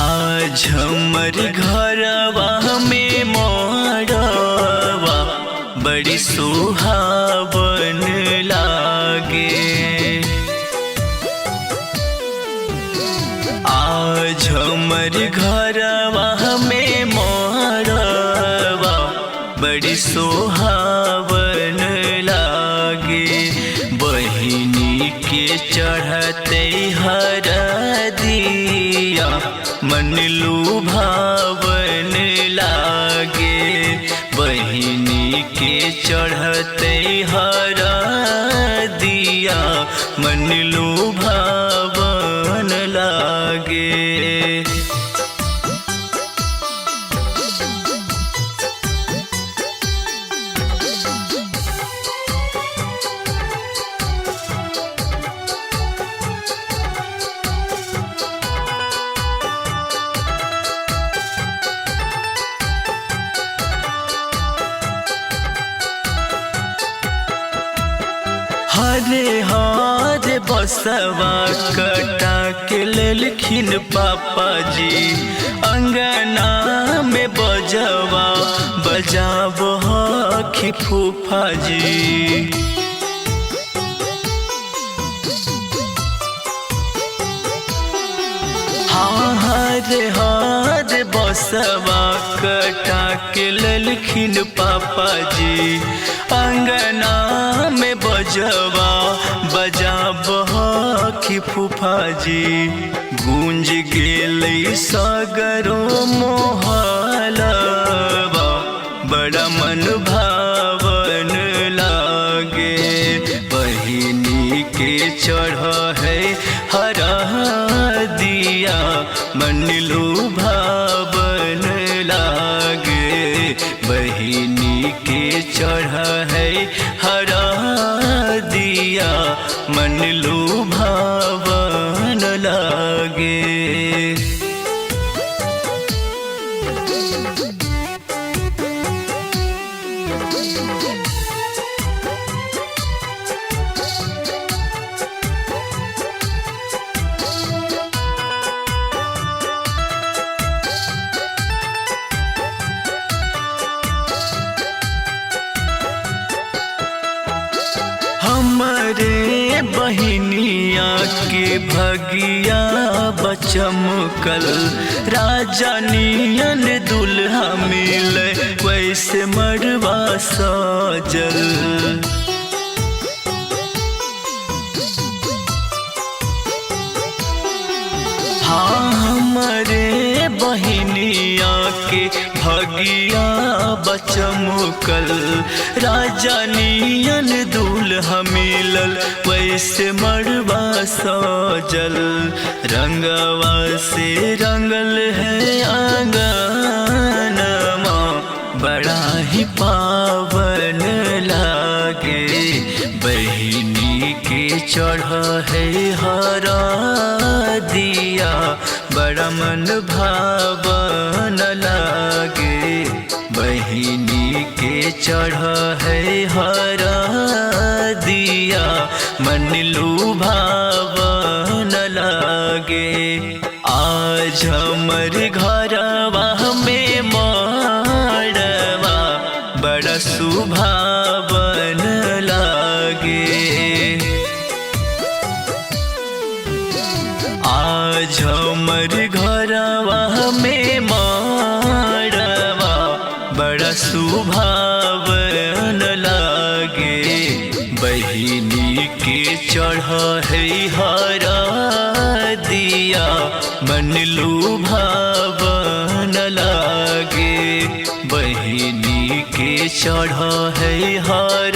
आज हमर घरवा में मोरवा बड़ी सुहावन लागे। आज हमर घरवा में मोरवा बड़ी सुहावन लागे। बहिनी के चढ़ते हरदिया मन लुभावन लागे। बहिनी के चढ़ते हरदिया मन लुभावन लागे। हरे हरे बसवा कटा के लेलखिन पापा जी। अंगना में बजवा बजाब हखी फूफा जी। हरे हरे बसवा कटा के लेलखिन पापा जी। अंगना में बजवा बजाब हखी फूफा जी। गूंज गेलै सगरो मोहलवा बड़ा मन भावन लागे। बहिनी के चढ़ है हरदिया मन लुभावन लागे। बहिनी के चढ़ है हरदिया मन लुभावन लागे। हमरे बहिनिया के भगिया बचमकल। राजा नियन दुल्हा मिले वैसे मड़वा सजल। हमरे बहिनिया के भगिया बचमकल। राजा नियन दूल्हा मिलल वैसे मड़वा सजल। रंगवा से रंगल है आंगनमा बड़ा ही पावन लागे। बहिनी के चढ़ है हरदिया बड़ा मन भावन लागे। बहिनी के चढ़ है हरदिया मन लुभावन लागे। आज हमर घरवा में मोरवा बड़ा सुभावन लागे। आज हमर घरवा में मोरवा बड़ा सुभावन लागे। बहिनी के चढ़ है हरदिया मन लुभावन लागे। बहिनी के चढ़ है हर